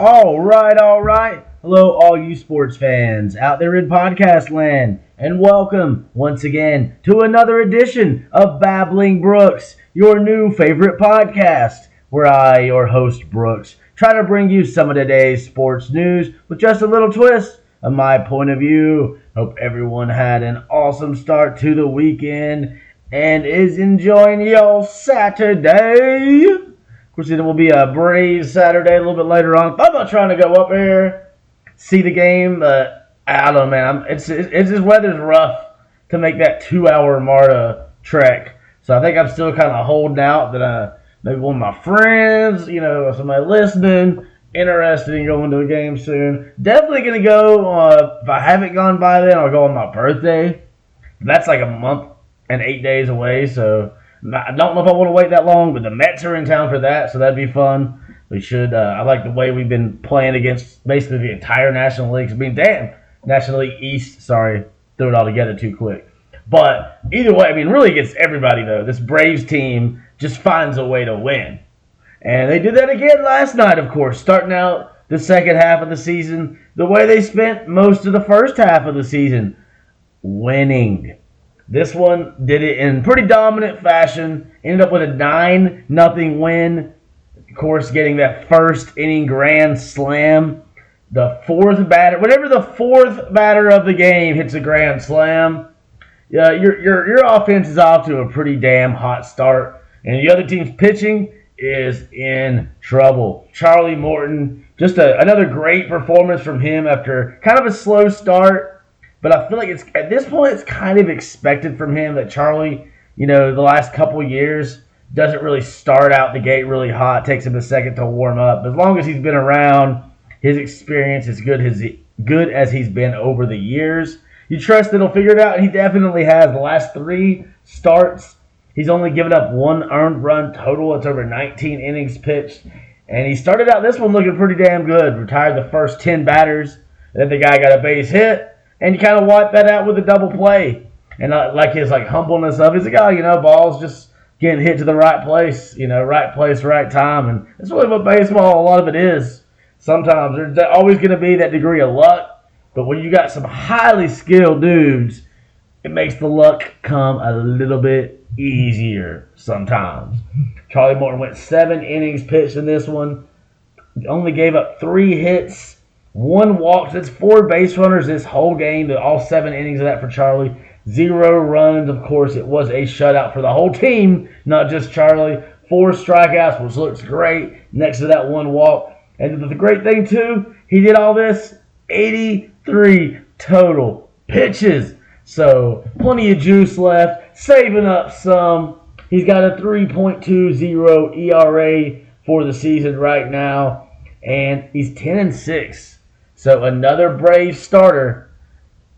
All right. Hello, all you sports fans out there in podcast land, and welcome once again to another edition of Babbling Brooks, your new favorite podcast, where I, your host Brooks, try to bring you some of today's sports news with just a little twist of my point of view. Hope everyone had an awesome start to the weekend and is enjoying your Saturday. Of course, it will be a Braves Saturday a little bit later on. Thought about trying to go up there, see the game, but I don't know, man. It's this weather's rough to make that 2-hour MARTA trek. So I think I'm still kind of holding out that maybe one of my friends, somebody listening, interested in going to a game soon. Definitely going to go. If I haven't gone by then, I'll go on my birthday. That's like a month and 8 days away, so I don't know if I want to wait that long, but the Mets are in town for that, so that'd be fun. We should. I like the way we've been playing against basically the entire National League. National League East. Sorry, threw it all together too quick. But either way, really against everybody, though. This Braves team just finds a way to win. And they did that again last night, of course, starting out the second half of the season the way they spent most of the first half of the season, winning. This one did it in pretty dominant fashion. Ended up with a 9-0 win. Of course, getting that first inning grand slam. The fourth batter, whenever the fourth batter of the game hits a grand slam, your offense is off to a pretty damn hot start. And the other team's pitching is in trouble. Charlie Morton, just another great performance from him after kind of a slow start. But I feel like at this point, it's kind of expected from him that Charlie, the last couple years, doesn't really start out the gate really hot. Takes him a second to warm up. As long as he's been around, his experience is good as he's been over the years. You trust that he'll figure it out, and he definitely has. The last 3 starts, he's only given up 1 earned run total. It's over 19 innings pitched. And he started out this one looking pretty damn good. Retired the first 10 batters. Then the guy got a base hit. And you kind of wipe that out with a double play. And I like his humbleness of it. He's like, ball's just getting hit to the right place. Right place, right time. And that's really what baseball, a lot of it is. Sometimes there's always going to be that degree of luck. But when you got some highly skilled dudes, it makes the luck come a little bit easier sometimes. Charlie Morton went 7 innings pitched in this one. Only gave up 3 hits. 1 walk. That's 4 base runners this whole game. All 7 innings of that for Charlie. 0 runs. Of course, it was a shutout for the whole team, not just Charlie. 4 strikeouts, which looks great next to that 1 walk. And the great thing, too, he did all this 83 total pitches. So, plenty of juice left. Saving up some. He's got a 3.20 ERA for the season right now. And he's 10-6. So another Braves starter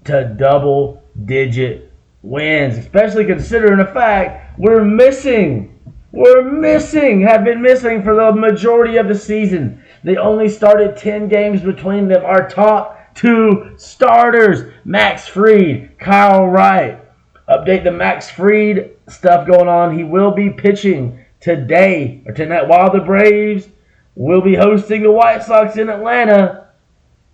to double-digit wins, especially considering the fact have been missing for the majority of the season. They only started 10 games between them. Our top 2 starters, Max Fried, Kyle Wright. Update the Max Fried stuff going on. He will be pitching today or tonight while the Braves will be hosting the White Sox in Atlanta.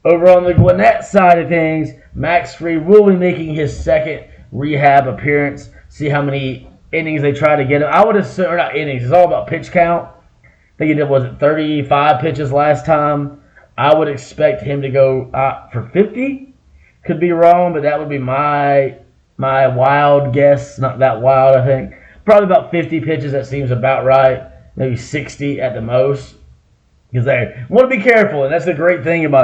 Over on the Gwinnett side of things, Max Fried will be making his second rehab appearance. See how many innings they try to get him. I would assume, or not innings, it's all about pitch count. I think he did, 35 pitches last time. I would expect him to go for 50. Could be wrong, but that would be my wild guess. Not that wild, I think. Probably about 50 pitches, that seems about right. Maybe 60 at the most. Because they want to be careful, and that's the great thing about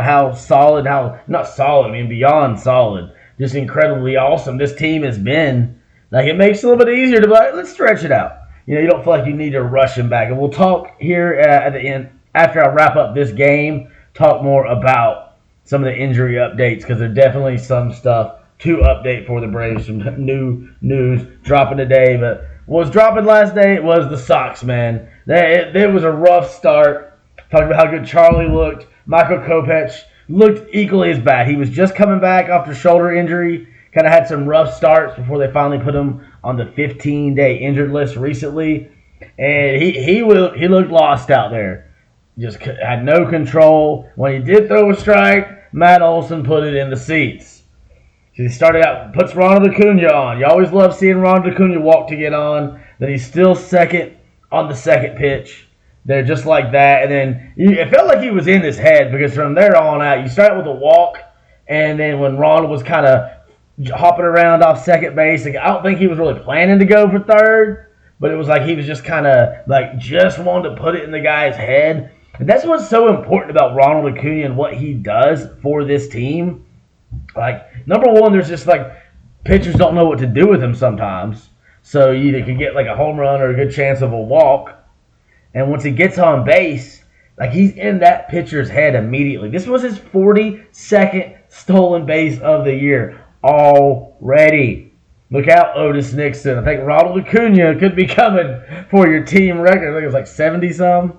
beyond solid, just incredibly awesome this team has been. It makes it a little bit easier to be like, let's stretch it out. You don't feel like you need to rush him back. And we'll talk here at the end, after I wrap up this game, talk more about some of the injury updates, because there's definitely some stuff to update for the Braves, some new news dropping today. But what was dropping last day, it was the Sox, man. It was a rough start. Talking about how good Charlie looked. Michael Kopech looked equally as bad. He was just coming back after shoulder injury. Kind of had some rough starts before they finally put him on the 15-day injured list recently. And he looked lost out there. just had no control. When he did throw a strike, Matt Olson put it in the seats. So he started out, puts Ronald Acuna on. You always love seeing Ronald Acuna walk to get on. Then he's still second on the second pitch. They're just like that. And then it felt like he was in his head, because from there on out, you start with a walk. And then when Ronald was kind of hopping around off second base, like, I don't think he was really planning to go for third. But it was like he was just kind of like just wanted to put it in the guy's head. And that's what's so important about Ronald Acuna and what he does for this team. Like, number one, there's just like pitchers don't know what to do with him sometimes. So you either can get like a home run or a good chance of a walk. And once he gets on base, like, he's in that pitcher's head immediately. This was his 42nd stolen base of the year already. Look out, Otis Nixon. I think Ronald Acuna could be coming for your team record. I think it was like 70-some.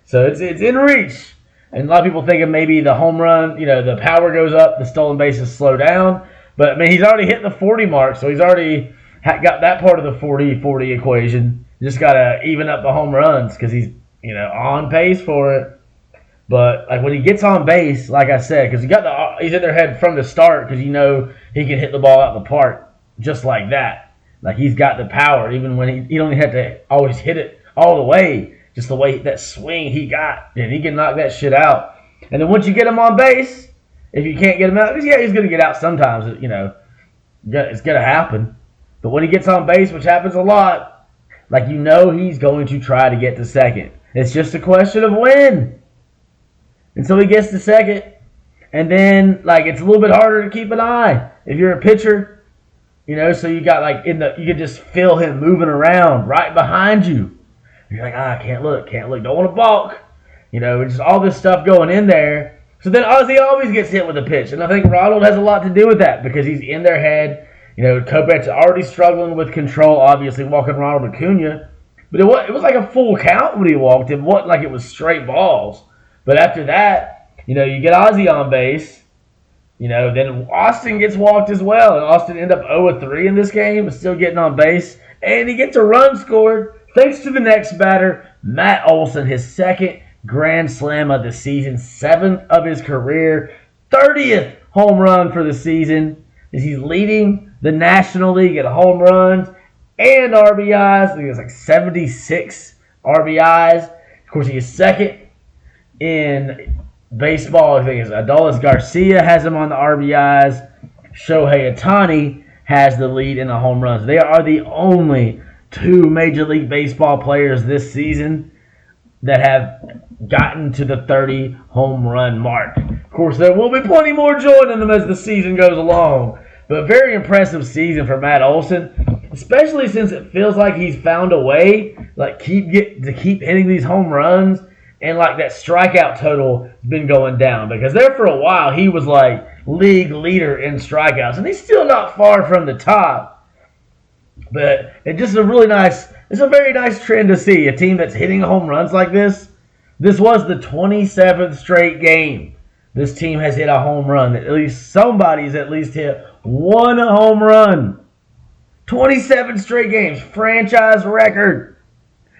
So it's in reach. And a lot of people thinking maybe the home run, the power goes up, the stolen bases slow down. But, I mean, he's already hit the 40 mark, so he's already got that part of the 40-40 equation. Just got to even up the home runs because he's, on pace for it. But, like, when he gets on base, like I said, because he's in their head from the start, because he can hit the ball out of the park just like that. Like, he's got the power, even when he don't have to always hit it all the way. Just the way that swing he got, and he can knock that shit out. And then once you get him on base, if you can't get him out, because he's going to get out sometimes, it's going to happen. But when he gets on base, which happens a lot, like, he's going to try to get to second. It's just a question of when. And so he gets to second, and then, like, it's a little bit harder to keep an eye. If you're a pitcher, so you got, like, you can just feel him moving around right behind you. You're like, I can't look, don't want to balk. Just all this stuff going in there. So then Ozzie always gets hit with a pitch. And I think Ronald has a lot to do with that, because he's in their head. Kopech's already struggling with control, obviously, walking Ronald Acuna. But it was like a full count when he walked. It wasn't like it was straight balls. But after that, you get Ozzie on base. Then Austin gets walked as well. And Austin ended up 0-3 in this game, but still getting on base. And he gets a run scored. Thanks to the next batter, Matt Olson, his second grand slam of the season, 7th of his career, 30th home run for the season, as he's leading the National League in home runs and RBIs. I think it's like 76 RBIs. Of course, he is second in baseball. I think it's Adolis Garcia has him on the RBIs. Shohei Ohtani has the lead in the home runs. They are the only 2 Major League Baseball players this season that have gotten to the 30 home run mark. Of course, there will be plenty more joining them as the season goes along. But very impressive season for Matt Olson, especially since it feels like he's found a way, like, keep hitting these home runs, and like that strikeout total has been going down, because there for a while he was like league leader in strikeouts, and he's still not far from the top. But it's just it's a very nice trend to see a team that's hitting home runs like this. This was the 27th straight game this team has hit a home run. At least somebody's at least hit one home run. 27 straight games, franchise record.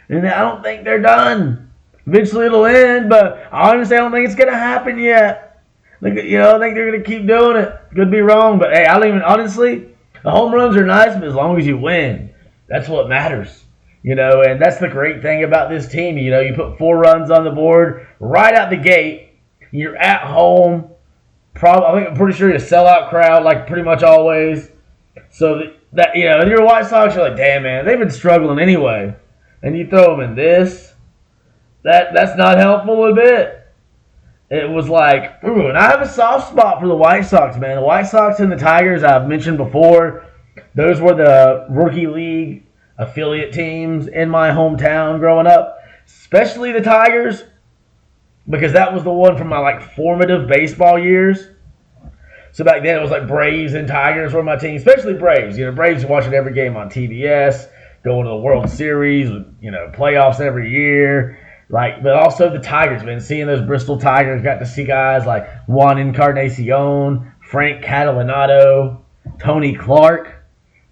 And I don't think they're done. Eventually it'll end, but honestly I don't think it's going to happen yet. I think they're going to keep doing it. Could be wrong, but hey, honestly, the home runs are nice, but as long as you win, that's what matters. And that's the great thing about this team. You put 4 runs on the board right out the gate. You're at home. I'm pretty sure you're a sellout crowd, like pretty much always. So that and you're White Sox, you're like, damn, man, they've been struggling anyway. And you throw them in this. That's not helpful a bit. It was like, ooh, and I have a soft spot for the White Sox, man. The White Sox and the Tigers, I've mentioned before, those were the rookie league affiliate teams in my hometown growing up. Especially the Tigers, because that was the one from my like formative baseball years. So back then it was like Braves and Tigers were my team, especially Braves. Braves watching every game on TBS, going to the World Series, playoffs every year. But also the Tigers, man. Seeing those Bristol Tigers, got to see guys like Juan Encarnacion, Frank Catalanotto, Tony Clark,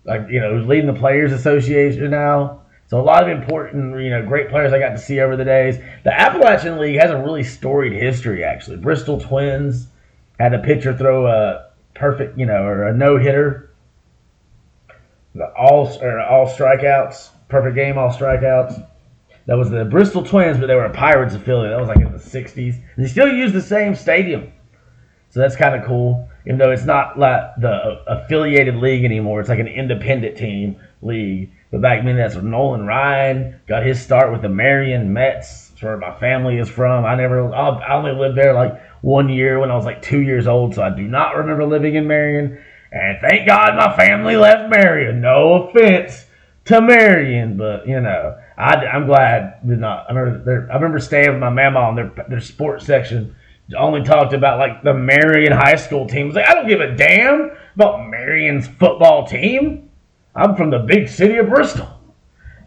who's leading the Players Association now. So a lot of important, great players I got to see over the days. The Appalachian League has a really storied history, actually. Bristol Twins had a pitcher throw a perfect, or a no-hitter. All strikeouts, perfect game, all strikeouts. That was the Bristol Twins, but they were a Pirates affiliate. That was like in the 60s. And they still use the same stadium. So that's kind of cool. Even though it's not like the affiliated league anymore. It's like an independent team league. But back then, that's where Nolan Ryan got his start with the Marion Mets. That's where my family is from. I only lived there like 1 year when I was like 2 years old. So I do not remember living in Marion. And thank God my family left Marion. No offense to Marion, but I'm glad did not. I remember staying with my mama on their sports section. Only talked about like the Marion high school team. Like, I don't give a damn about Marion's football team. I'm from the big city of Bristol,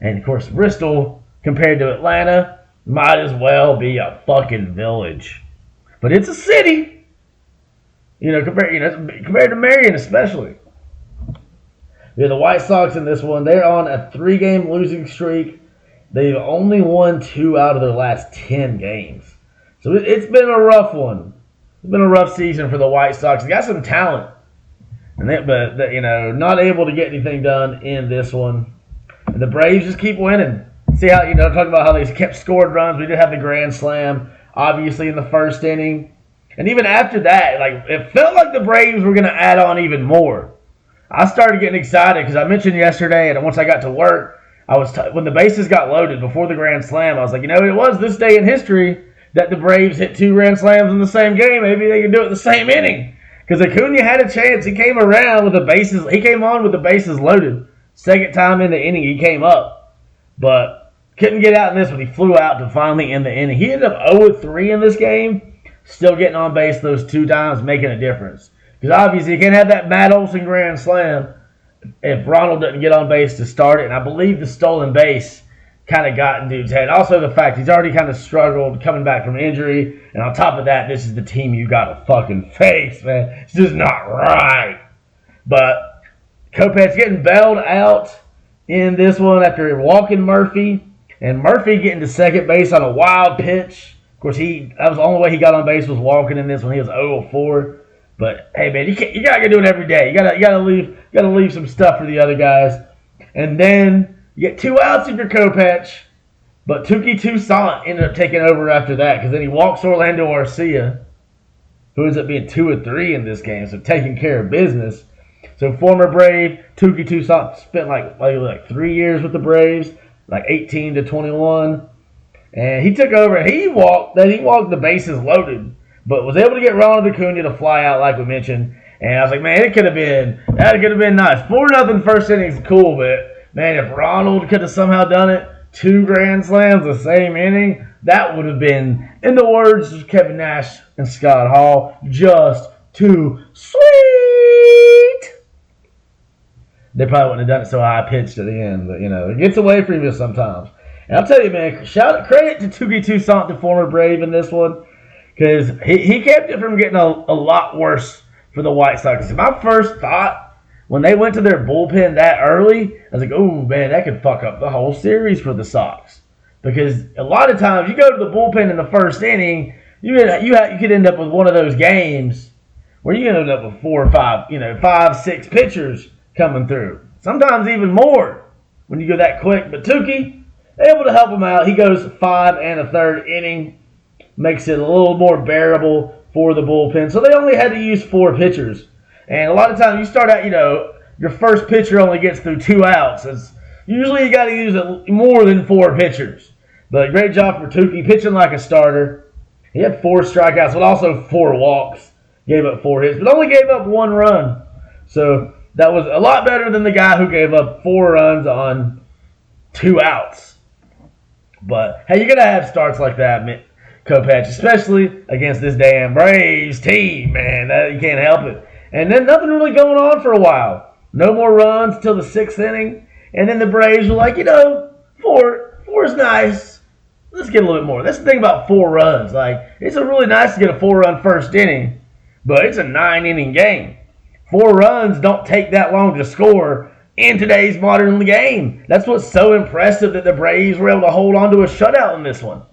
and of course Bristol compared to Atlanta might as well be a fucking village, but it's a city. Compared to Marion especially. The White Sox in this one, they're on a 3-game losing streak. They've only won 2 out of their last 10 games. So it's been a rough one. It's been a rough season for the White Sox. They got some talent, but not able to get anything done in this one. And the Braves just keep winning. See how talking about how they kept scoring runs. We did have the grand slam, obviously in the first inning. And even after that, it felt like the Braves were going to add on even more. I started getting excited because I mentioned yesterday, and once I got to work, when the bases got loaded before the grand slam, I was like, it was this day in history that the Braves hit 2 grand slams in the same game. Maybe they can do it the same inning. Because Acuna had a chance. He came around with the bases. He came on with the bases loaded. Second time in the inning, he came up, but couldn't get out in this one. He flew out to finally end the inning. He ended up 0-3 in this game. Still getting on base those 2 times, making a difference. Because obviously you can't have that Matt Olson grand slam if Ronald doesn't get on base to start it. And I believe the stolen base kind of got in dude's head. Also the fact he's already kind of struggled coming back from injury. And on top of that, this is the team you got to fucking face, man. It's just not right. But Kopech's getting bailed out in this one after walking Murphy. And Murphy getting to second base on a wild pitch. Of course, that was the only way he got on base was walking in this one. He was 0-4. But hey, man, you gotta do it every day. You gotta leave some stuff for the other guys. And then you get 2 outs if you're Kopech. But Touki Toussaint ended up taking over after that because then he walks Orlando Arcia, who ends up being 2-3 in this game, so taking care of business. So former Brave Touki Toussaint spent like 3 years with the Braves, like 18 to 21. And he took over. He walked the bases loaded, but was able to get Ronald Acuna to fly out, like we mentioned. And I was like, man, that could have been nice. 4-0 first inning is cool, but man, if Ronald could have somehow done it, 2 grand slams the same inning, that would have been, in the words of Kevin Nash and Scott Hall, just too sweet. They probably wouldn't have done it so high pitched at the end, but it gets away from you sometimes. And I'll tell you, man, credit to Touki Toussaint, the former Brave, in this one, because he kept it from getting a lot worse for the White Sox. My first thought when they went to their bullpen that early, I was like, oh, man, that could fuck up the whole series for the Sox. Because a lot of times you go to the bullpen in the first inning, you could end up with one of those games where you end up with 4 or 5, 5, 6 pitchers coming through. Sometimes even more when you go that quick. But Touki, able to help him out. He goes 5 1/3 inning, makes it a little more bearable for the bullpen. So they only had to use 4 pitchers. And a lot of times you start out, your first pitcher only gets through 2 outs. Usually you got to use more than 4 pitchers. But great job for Touki, pitching like a starter. He had 4 strikeouts, but also 4 walks. Gave up 4 hits, but only gave up 1 run. So that was a lot better than the guy who gave up 4 runs on 2 outs. But hey, you're going to have starts like that, Kopech, especially against this damn Braves team, man. You can't help it. And then nothing really going on for a while. No more runs till the 6th inning. And then the Braves were like, 4 is nice. Let's get a little bit more. That's the thing about 4 runs. It's really nice to get a 4-run first inning, but it's a 9-inning game. 4 runs don't take that long to score in today's modern game. That's what's so impressive that the Braves were able to hold on to a shutout in this one.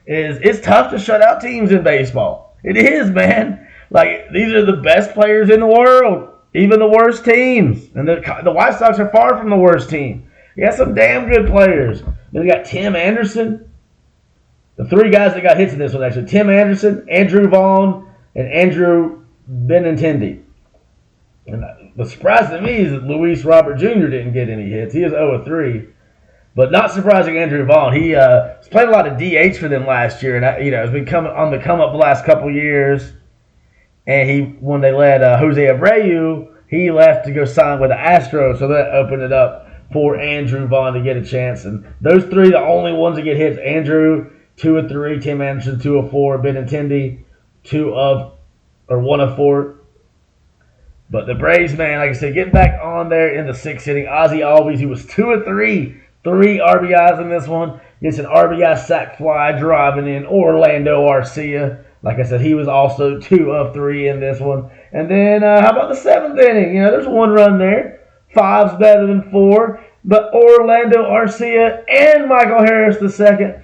It's tough to shut out teams in baseball. It is, man. Like, these are the best players in the world, even the worst teams. And the White Sox are far from the worst team. You got some damn good players. Then we got Tim Anderson. The three guys that got hits in this one, actually. Tim Anderson, Andrew Vaughn, and Andrew Benintendi. And the surprise to me is that Luis Robert Jr. didn't get any hits. He is 0-3. But not surprising, Andrew Vaughn. He has played a lot of DH for them last year, and has been coming on the come up the last couple years. And when they let Jose Abreu, he left to go sign with the Astros, so that opened it up for Andrew Vaughn to get a chance. And those three, the only ones that get hits: Andrew 2-3, Tim Anderson 2-4, Benintendi 1 of 4. But the Braves, man, like I said, getting back on there in the sixth inning. Ozzie Albies, he was 2-3, 3 RBIs in this one. Gets an RBI sac fly driving in Orlando Arcia. Like I said, he was also 2 of 3 in this one. And then how about the seventh inning? There's one run there. 5's better than 4. But Orlando Arcia and Michael Harris II,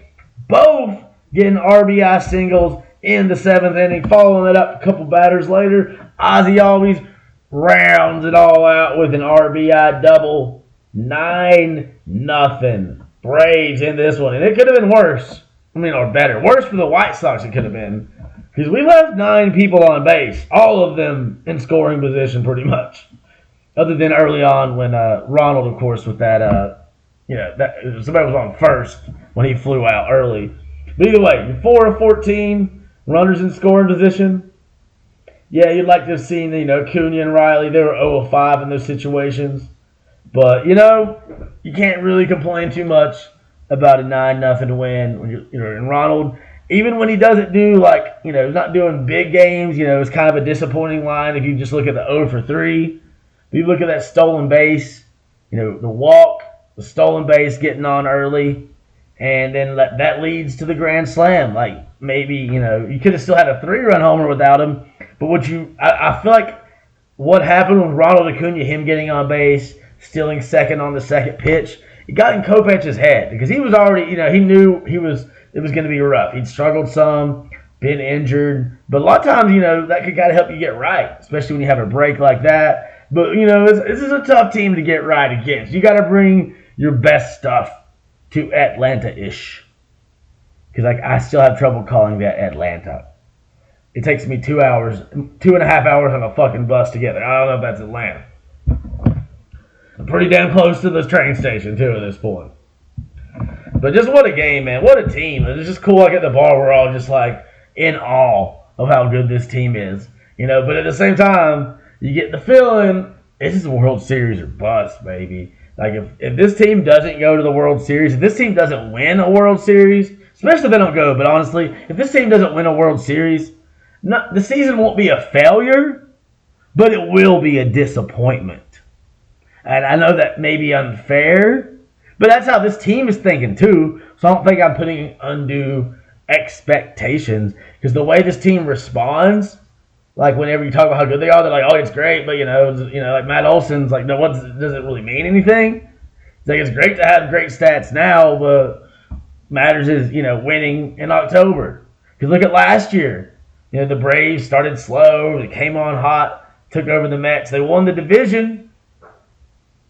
both getting RBI singles in the seventh inning. Following it up a couple batters later, Ozzie Albies rounds it all out with an RBI double. 9-0. Braves in this one. And it could have been worse. Or better. Worse for the White Sox it could have been. Because we left 9 people on base. All of them in scoring position pretty much. Other than early on when Ronald, of course, with that, somebody was on first when he flew out early. But either way, you're 4 of 14. Runners in scoring position. Yeah, you'd like to have seen, Acuna and Riley. They were 0 of 5 in those situations. But, you can't really complain too much about a 9-0 win. When and Ronald, even when he doesn't do, he's not doing big games, it's kind of a disappointing line if you just look at the 0 for 3. If you look at that stolen base, the walk, the stolen base getting on early, and then that leads to the grand slam. Maybe, you could have still had a 3-run homer without him. But I feel like what happened with Ronald Acuna, him getting on base, stealing second on the second pitch, it got in Kopech's head because he was already, he knew it was going to be rough. He'd struggled some, been injured, but a lot of times, that could kind of help you get right, especially when you have a break like that. But this is a tough team to get right against. You got to bring your best stuff to Atlanta-ish, because I still have trouble calling that Atlanta. It takes me 2.5 hours on a fucking bus to get there. I don't know if that's Atlanta. I'm pretty damn close to this train station, too, at this point. But just what a game, man. What a team. It's just cool. At the bar, we're all just, in awe of how good this team is. But at the same time, you get the feeling this is a World Series or bust, baby. If this team doesn't go to the World Series, if this team doesn't win a World Series, especially if they don't go, but honestly, if this team doesn't win a World Series, the season won't be a failure, but it will be a disappointment. And I know that may be unfair, but that's how this team is thinking too. So I don't think I'm putting undue expectations, because the way this team responds, whenever you talk about how good they are, they're like, "Oh, it's great," but Matt Olson's like, "No, what does it really mean anything?" It's it's great to have great stats now, but matters is winning in October. Because look at last year. The Braves started slow. They came on hot, took over the Mets. They won the division,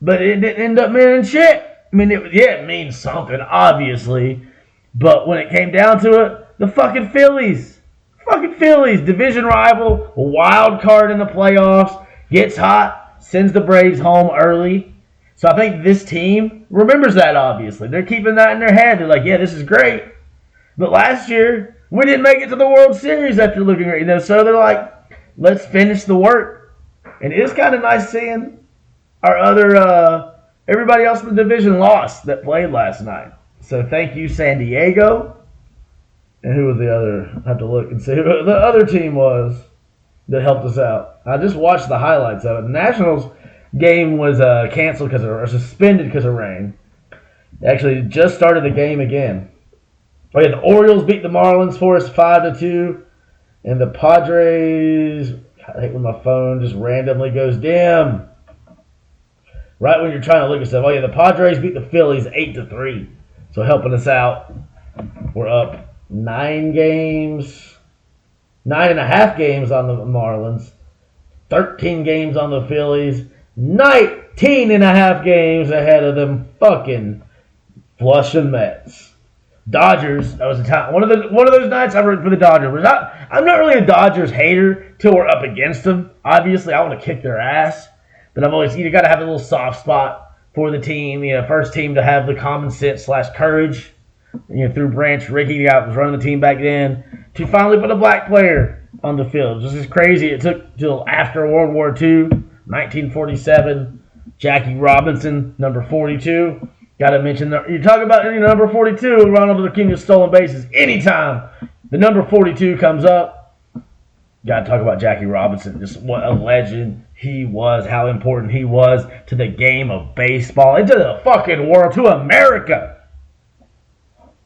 but it didn't end up meaning shit. It means something, obviously. But when it came down to it, the fucking Phillies, division rival, wild card in the playoffs, gets hot, sends the Braves home early. So I think this team remembers that, obviously. They're keeping that in their head. They're like, yeah, this is great. But last year, we didn't make it to the World Series after looking great. So they're like, let's finish the work. And it is kind of nice seeing our other, everybody else in the division lost that played last night. So thank you, San Diego. And who was the other? I have to look and see who the other team was that helped us out. I just watched the highlights of it. The Nationals game was canceled or suspended because of rain. They actually just started the game again. Oh yeah, the Orioles beat the Marlins for us 5-2, and the Padres. God, I hate when my phone just randomly goes dim. right when you're trying to look at stuff. Oh yeah, the Padres beat the Phillies 8-3. So helping us out. We're up 9 games, 9.5 games on the Marlins, 13 games on the Phillies, 19.5 games ahead of them fucking Flushing Mets. Dodgers, that was the time. One of those nights I rooted for the Dodgers. I'm not really a Dodgers hater till we're up against them. Obviously, I want to kick their ass, but I've always got to have a little soft spot for the team. First team to have the common sense / courage. Through Branch Rickey, the guy that was running the team back then, to finally put a black player on the field. This is crazy. It took till after World War II, 1947. Jackie Robinson, number 42. Got to mention, you talk about number 42, Ronald Acuna stolen bases. Anytime the number 42 comes up, got to talk about Jackie Robinson. Just what a legend he was, how important he was to the game of baseball, and to the fucking world, to America.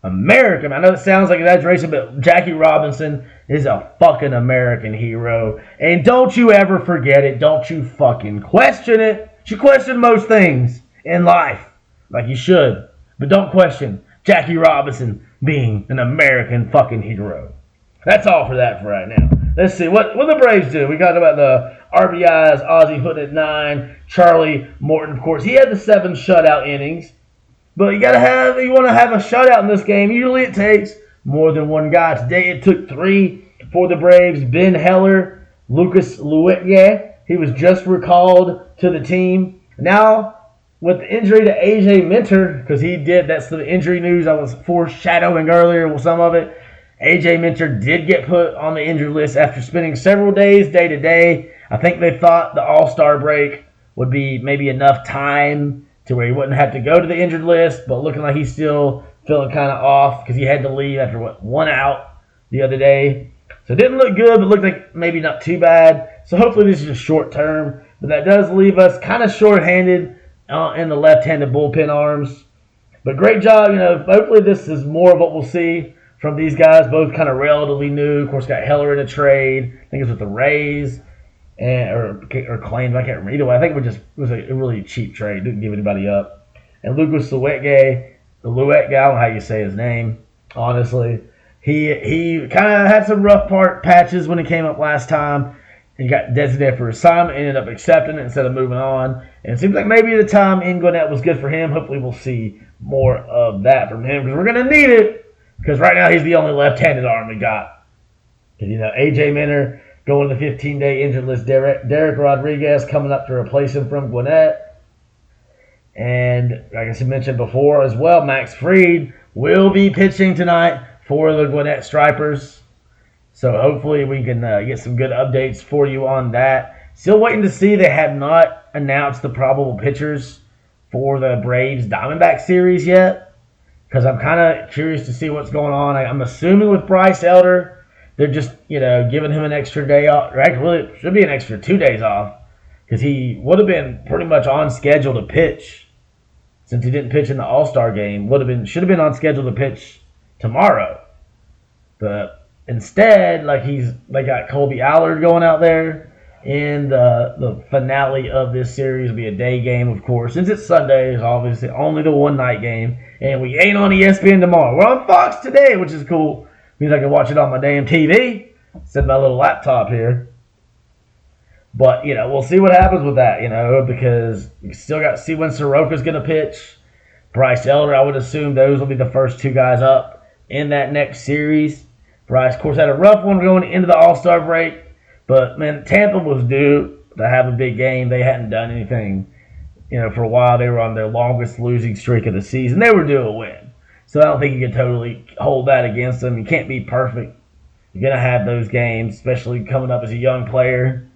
America. I know it sounds like an exaggeration, but Jackie Robinson is a fucking American hero. And don't you ever forget it. Don't you fucking question it. You question most things in life, like you should. But don't question Jackie Robinson being an American fucking hero. That's all for that for right now. Let's see. What the Braves do? We got about the RBIs. Ozzie putting at 9. Charlie Morton, of course. He had the 7 shutout innings. But you want to have a shutout in this game. Usually it takes more than one guy. Today it took 3 for the Braves. Ben Heller, Lucas Luetge. He was just recalled to the team. Now, with the injury to AJ Minter, because that's the injury news I was foreshadowing earlier with some of it. AJ Minter did get put on the injured list after spending several days day to day. I think they thought the All-Star break would be maybe enough time to where he wouldn't have to go to the injured list, but looking like he's still feeling kind of off because he had to leave after, 1 out the other day. So it didn't look good, but looked like maybe not too bad. So hopefully this is just short term, but that does leave us kind of short-handed in the left-handed bullpen arms. But great job, hopefully this is more of what we'll see from these guys, both kind of relatively new. Of course, got Heller in a trade. I think it's with the Rays. Or claims, I can't remember. Either way, I think it was a really cheap trade. Didn't give anybody up. And Lucas Luetge, I don't know how you say his name, honestly. He kind of had some rough patches when he came up last time. He got designated for assignment, ended up accepting it instead of moving on. And it seems like maybe the time in Gwinnett was good for him. Hopefully we'll see more of that from him because we're going to need it. Because right now he's the only left-handed arm we got. Because, AJ Minter going to the 15-day injured list. Derek Rodriguez coming up to replace him from Gwinnett. And like I mentioned before as well, Max Fried will be pitching tonight for the Gwinnett Stripers. So hopefully we can get some good updates for you on that. Still waiting to see. They have not announced the probable pitchers for the Braves Diamondback series yet. Because I'm kind of curious to see what's going on. I'm assuming with Bryce Elder, they're just, giving him an extra day off. Or actually, it should be an extra 2 days off. Because he would have been pretty much on schedule to pitch. Since he didn't pitch in the All-Star game. Should have been on schedule to pitch tomorrow. But instead, they got Colby Allard going out there. And the finale of this series will be a day game, of course. Since it's Sunday, it's obviously only the one-night game. And we ain't on ESPN tomorrow. We're on Fox today, which is cool. Means I can watch it on my damn TV. Instead of my little laptop here. But, we'll see what happens with that, because we still got to see when Soroka's going to pitch. Bryce Elder, I would assume those will be the first 2 guys up in that next series. Bryce, of course, had a rough one going into the All-Star break. But, man, Tampa was due to have a big game. They hadn't done anything, for a while. They were on their longest losing streak of the season. They were due a win. So I don't think you can totally hold that against them. You can't be perfect. You're going to have those games, especially coming up as a young player.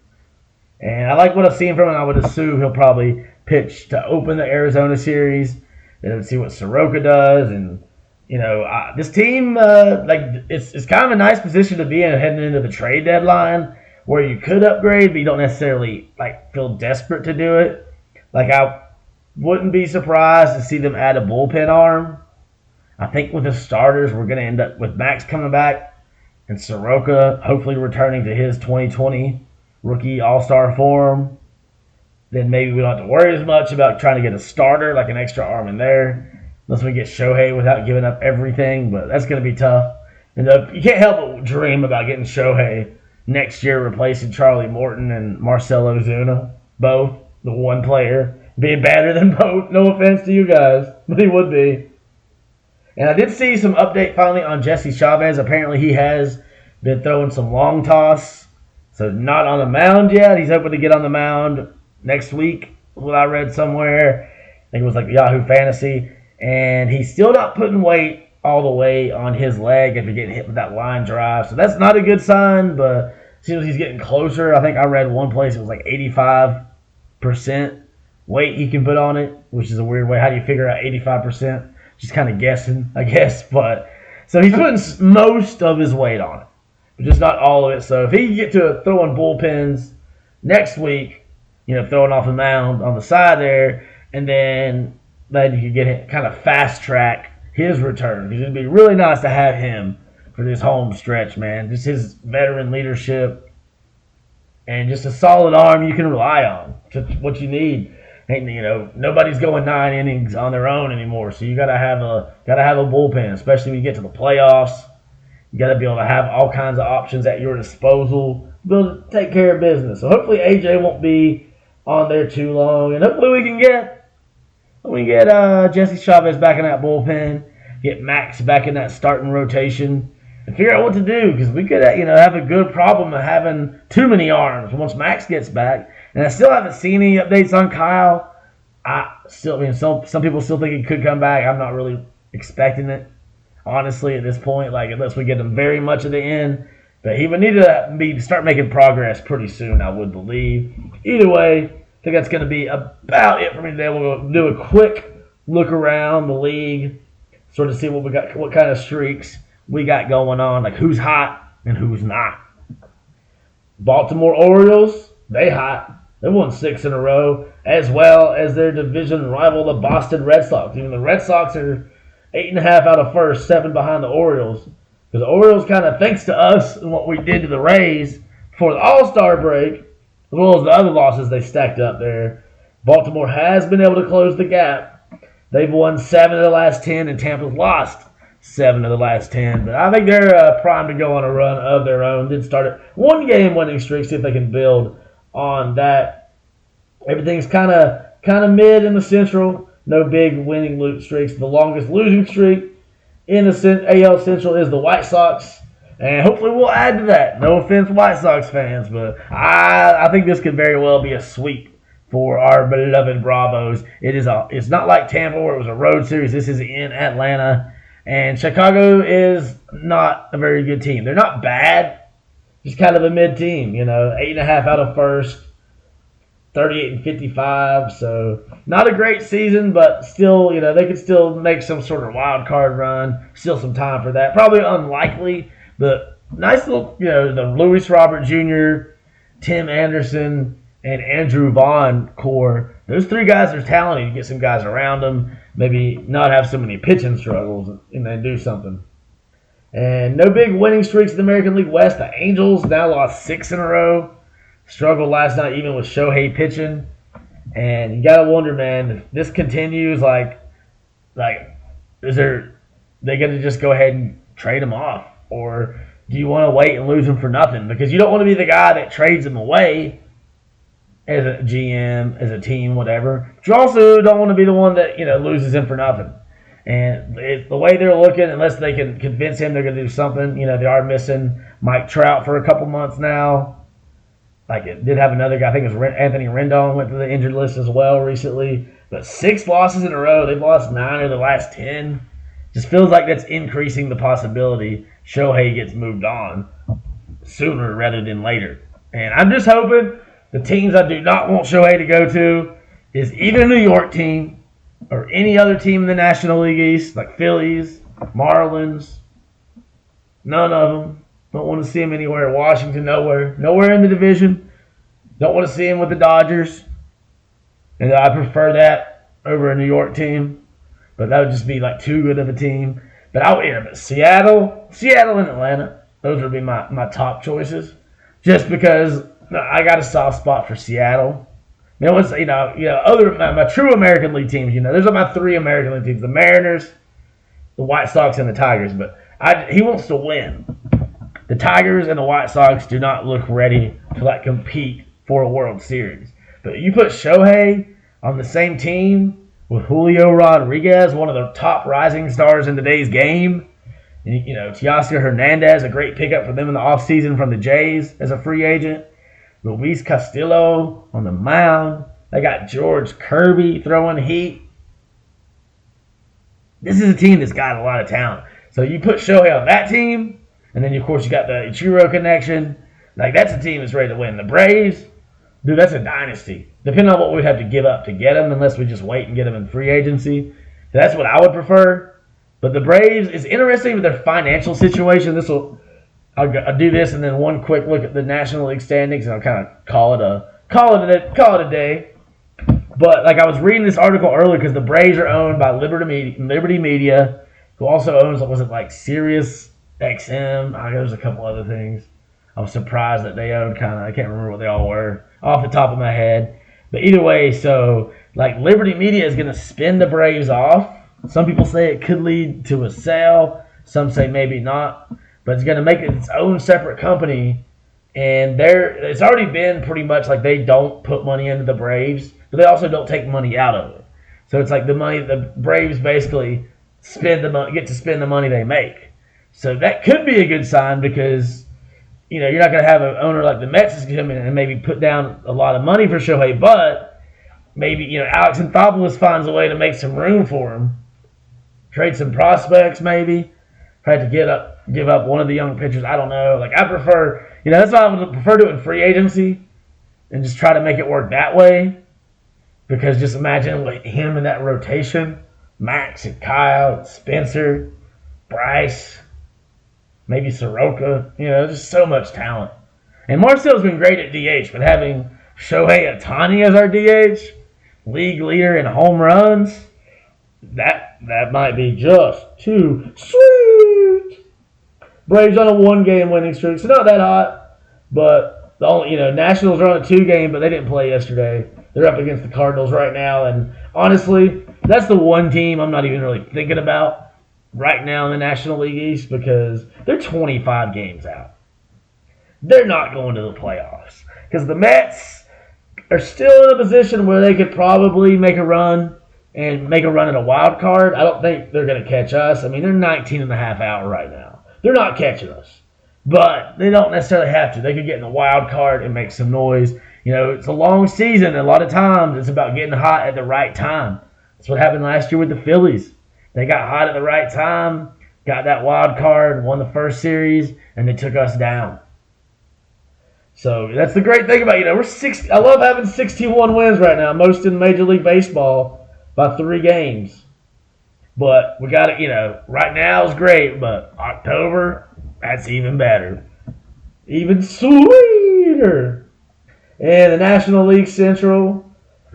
And I like what I've seen from him. I would assume he'll probably pitch to open the Arizona series. And see what Soroka does. And, this team, it's kind of a nice position to be in heading into the trade deadline where you could upgrade, but you don't necessarily, feel desperate to do it. I wouldn't be surprised to see them add a bullpen arm. I think with the starters, we're going to end up with Max coming back and Soroka hopefully returning to his 2020 rookie all-star form. then maybe we don't have to worry as much about trying to get a starter, like an extra arm in there, unless we get Shohei without giving up everything. But that's going to be tough. And you can't help but dream about getting Shohei next year, replacing Charlie Morton and Marcell Ozuna, both the one player, being better than both. No offense to you guys, but he would be. And I did see some update finally on Jesse Chavez. Apparently he has been throwing some long toss, so not on the mound yet. He's hoping to get on the mound next week, what I read somewhere. I think it was like Yahoo Fantasy. And he's still not putting weight all the way on his leg after getting hit with that line drive. So that's not a good sign, but it seems he's getting closer. I think I read one place it was like 85% weight he can put on it, which is a weird way. How do you figure out 85%? Just kind of guessing, I guess. But so he's putting most of his weight on it, but just not all of it. So if he can get to throwing bullpens next week, throwing off the mound on the side there, and then you could get him kind of fast track his return. It's going to be really nice to have him for this home stretch, man. Just his veteran leadership and just a solid arm you can rely on. Just what you need. And, nobody's going 9 innings on their own anymore, so you gotta have a bullpen, especially when you get to the playoffs. You gotta be able to have all kinds of options at your disposal, be able to take care of business. So hopefully AJ won't be on there too long, and hopefully we can get Jesse Chavez back in that bullpen, get Max back in that starting rotation, and figure out what to do, because we could have a good problem of having too many arms once Max gets back. And I still haven't seen any updates on Kyle. Some people still think he could come back. I'm not really expecting it, honestly, at this point, unless we get him very much at the end. But he would need to start making progress pretty soon, I would believe. Either way, I think that's going to be about it for me today. We'll do a quick look around the league, sort of see what we got, what kind of streaks we got going on, like who's hot and who's not. Baltimore Orioles, they hot. They won 6 in a row, as well as their division rival, the Boston Red Sox. Even the Red Sox are 8.5 out of first, 7 behind the Orioles. Because the Orioles kind of, thanks to us and what we did to the Rays before the All-Star break, as well as the other losses they stacked up there, Baltimore has been able to close the gap. They've won 7 of the last 10, and Tampa's lost 7 of the last 10. But I think they're primed to go on a run of their own. Did start a one-game winning streak, see if they can build on that. Everything's kind of mid in the Central. No big winning streaks. The longest losing streak in the AL Central is the White Sox, and hopefully we'll add to that. No offense, White Sox fans, but I think this could very well be a sweep for our beloved Bravos. It's not like Tampa where it was a road series. This is in Atlanta, and Chicago is not a very good team. They're not bad. Just kind of a mid team, 8.5 out of first, 38 and 55. So not a great season, but still, they could still make some sort of wild card run. Still some time for that. Probably unlikely, but nice little, the Luis Robert Jr., Tim Anderson, and Andrew Vaughn core. Those 3 guys are talented. You get some guys around them, maybe not have so many pitching struggles, and then do something. And no big winning streaks in the American League West. The Angels now lost 6 in a row. Struggled last night even with Shohei pitching. And you got to wonder, man, if this continues, is they going to just go ahead and trade him off? Or do you want to wait and lose him for nothing? Because you don't want to be the guy that trades him away as a GM, as a team, whatever. But you also don't want to be the one that, loses him for nothing. And the way they're looking, unless they can convince him they're going to do something, they are missing Mike Trout for a couple months now. It did have another guy, I think it was Anthony Rendon, went to the injured list as well recently. But 6 losses in a row. They've lost 9 of the last 10. Just feels like that's increasing the possibility Shohei gets moved on sooner rather than later. And I'm just hoping the teams I do not want Shohei to go to is either a New York team or any other team in the National League East, like Phillies, Marlins. None of them. Don't want to see him anywhere. Washington, nowhere. Nowhere in the division. Don't want to see him with the Dodgers. And I prefer that over a New York team. But that would just be too good of a team. But Seattle and Atlanta, those would be my top choices. Just because I got a soft spot for Seattle. It was, other my true American League teams. There's about 3 American League teams: the Mariners, the White Sox, and the Tigers. But he wants to win. The Tigers and the White Sox do not look ready to compete for a World Series. But you put Shohei on the same team with Julio Rodriguez, one of the top rising stars in today's game. And, Teoscar Hernandez, a great pickup for them in the offseason from the Jays as a free agent. Luis Castillo on the mound. They got George Kirby throwing heat. This is a team that's got a lot of talent. So you put Shohei on that team, and then, of course, you got the Ichiro connection. That's a team that's ready to win. The Braves, dude, that's a dynasty. Depending on what we'd have to give up to get them, unless we just wait and get them in free agency. That's what I would prefer. But the Braves is interesting with their financial situation. I'll do this and then one quick look at the National League standings, and I'll kind of call it a day. But I was reading this article earlier because the Braves are owned by Liberty Media, who also owns Sirius XM. There's a couple other things. I was surprised that they owned I can't remember what they all were off the top of my head. But either way, so Liberty Media is going to spin the Braves off. Some people say it could lead to a sale. Some say maybe not. But it's going to make it its own separate company. And it's already been pretty much they don't put money into the Braves, but they also don't take money out of it. So it's the money, the Braves basically get to spend the money they make. So that could be a good sign because, you're not going to have an owner like the Mets is come in and maybe put down a lot of money for Shohei, but maybe, Alex Anthopoulos finds a way to make some room for him. Trade some prospects maybe. Try to give up one of the young pitchers. I don't know. I prefer, that's why I would prefer doing free agency and just try to make it work that way. Because just imagine him in that rotation. Max and Kyle and Spencer, Bryce, maybe Soroka. Just so much talent. And Marcel's been great at DH, but having Shohei Ohtani as our DH, league leader in home runs, that might be just too sweet. Braves on a 1-game winning streak, so not that hot. But the only, Nationals are on a 2-game, but they didn't play yesterday. They're up against the Cardinals right now, and honestly, that's the one team I'm not even really thinking about right now in the National League East because they're 25 games out. They're not going to the playoffs because the Mets are still in a position where they could probably make a run at a wild card. I don't think they're going to catch us. They're 19 and a half out right now. They're not catching us. But they don't necessarily have to. They could get in the wild card and make some noise. It's a long season. And a lot of times it's about getting hot at the right time. That's what happened last year with the Phillies. They got hot at the right time, got that wild card, won the first series, and they took us down. So that's the great thing about, we're 60. I love having 61 wins right now, most in Major League Baseball. By 3 games. But we got it, right now is great, but October, that's even better. Even sweeter. And the National League Central,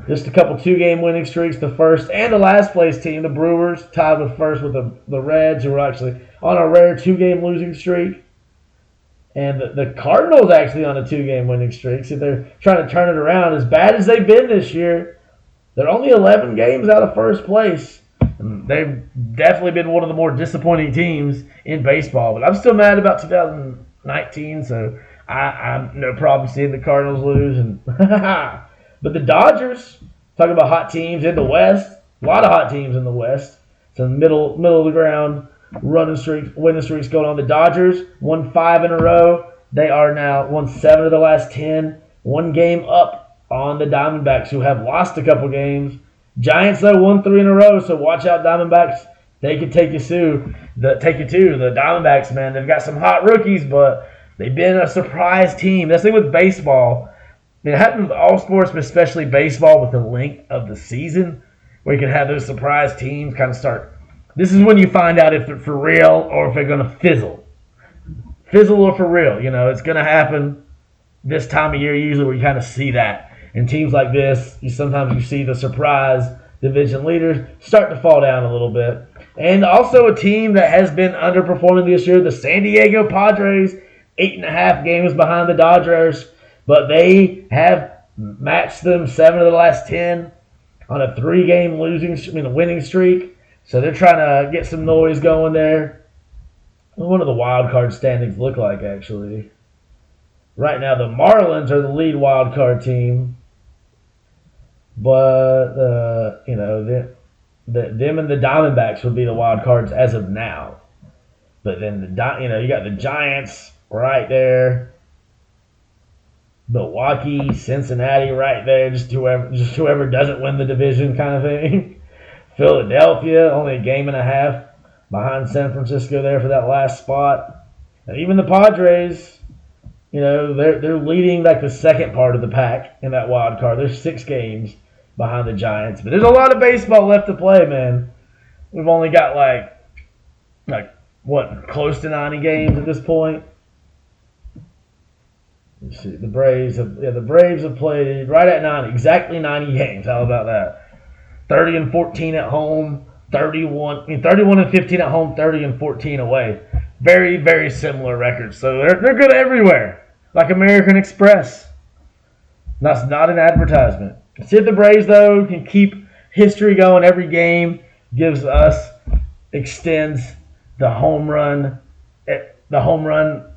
just a couple 2-game winning streaks. The first and the last place team, the Brewers, tied with first with the Reds, who are actually on a rare 2-game losing streak. And the Cardinals actually on a 2-game winning streak. So they're trying to turn it around. As bad as they've been this year, they're only 11 games out of first place. And they've definitely been one of the more disappointing teams in baseball. But I'm still mad about 2019, so I have no problem seeing the Cardinals lose. But the Dodgers, talking about hot teams in the West, a lot of hot teams in the West. So middle of the ground winning streaks going on. The Dodgers won 5 in a row. They are now won 7 of the last 10. 1 game up on the Diamondbacks, who have lost a couple games. Giants, though, won 3 in a row, so watch out, Diamondbacks. They can take you to the Diamondbacks, man. They've got some hot rookies, but they've been a surprise team. That's the thing with baseball. It happens with all sports, but especially baseball with the length of the season, where you can have those surprise teams kind of start. This is when you find out if they're for real or if they're going to fizzle. Fizzle or for real. It's going to happen this time of year usually where you kind of see that. In teams like this, sometimes you see the surprise division leaders start to fall down a little bit. And also a team that has been underperforming this year, the San Diego Padres, 8.5 games behind the Dodgers. But they have matched them 7 of the last 10 on a 3-game winning streak. So they're trying to get some noise going there. What do the wild card standings look like, actually? Right now, the Marlins are the lead wild card team. But, them and the Diamondbacks would be the wild cards as of now. But then, you got the Giants right there. Milwaukee, Cincinnati right there. Just whoever doesn't win the division kind of thing. Philadelphia, only a game and a half behind San Francisco there for that last spot. And even the Padres, they're leading like the second part of the pack in that wild card. There's 6 games behind the Giants. But there's a lot of baseball left to play, man. We've only got close to 90 games at this point. Let's see. The Braves have played right at 90, exactly 90 games. How about that? 30-14 at home, 31 and 15 at home, 30 and 14 away. Very, very similar records. So they're good everywhere, like American Express. That's not an advertisement. See if the Braves, though, can keep history going. Every game extends the home run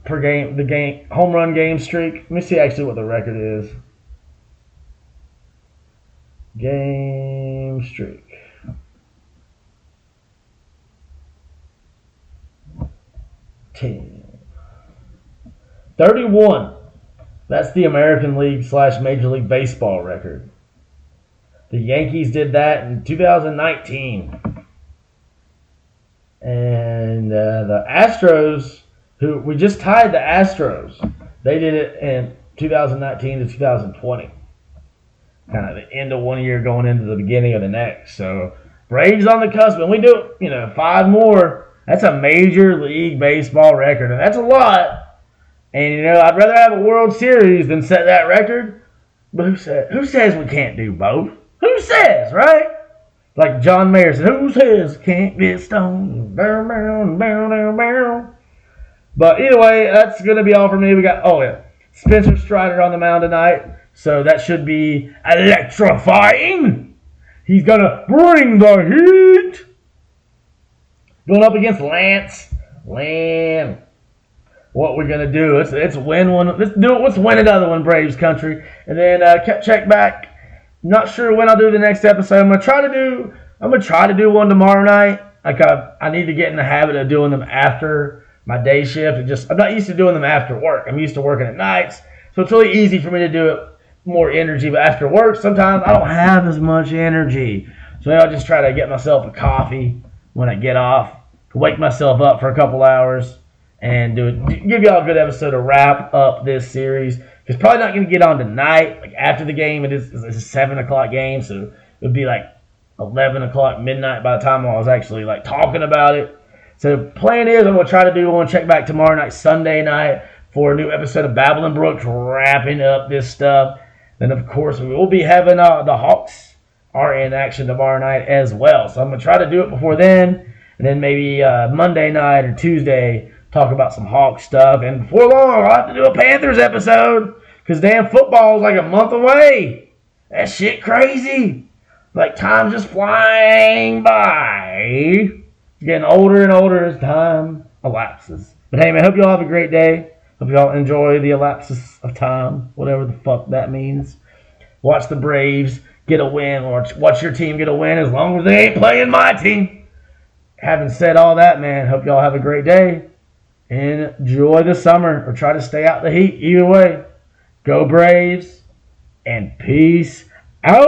per game, home run game streak. Let me see actually what the record is. Game streak. 31. That's the American League / Major League Baseball record. The Yankees did that in 2019. And the Astros, who we just tied the Astros, they did it in 2019 to 2020. Kind of the end of one year going into the beginning of the next. So Braves on the cusp. And we do, 5 more. That's a Major League Baseball record. And that's a lot. And, I'd rather have a World Series than set that record. But who says we can't do both? Who says, right? Like John Mayer said, who says can't get stoned? But either way, that's going to be all for me. We got, Spencer Strider on the mound tonight. So that should be electrifying. He's going to bring the heat. Going up against Lance. What we're going to do, let's win one. Let's do it. Let's win another one, Braves country. And then check back. Not sure when I'll do the next episode. I'm gonna try to do one tomorrow night. I need to get in the habit of doing them after my day shift. I'm not used to doing them after work. I'm used to working at nights, so it's really easy for me to do it more energy. But after work, sometimes I don't have as much energy, so I'll just try to get myself a coffee when I get off, wake myself up for a couple hours, and give y'all a good episode to wrap up this series. It's probably not going to get on tonight, like after the game. It's a 7 o'clock game, so it would be like 11 o'clock midnight by the time I was actually talking about it. So the plan is I'm going to try to do one check back tomorrow night, Sunday night, for a new episode of Babbling Brooks, wrapping up this stuff. Then, of course, we will be having the Hawks are in action tomorrow night as well. So I'm going to try to do it before then, and then maybe Monday night or Tuesday talk about some Hawks stuff. And before long, I'll have to do a Panthers episode. Because damn, football is like a month away. That shit crazy. Time's just flying by. Getting older and older as time elapses. But hey, man, hope y'all have a great day. Hope y'all enjoy the elapses of time. Whatever the fuck that means. Watch the Braves get a win. Or watch your team get a win as long as they ain't playing my team. Having said all that, man, hope y'all have a great day. Enjoy the summer. Or try to stay out the heat. Either way. Go Braves, and peace out.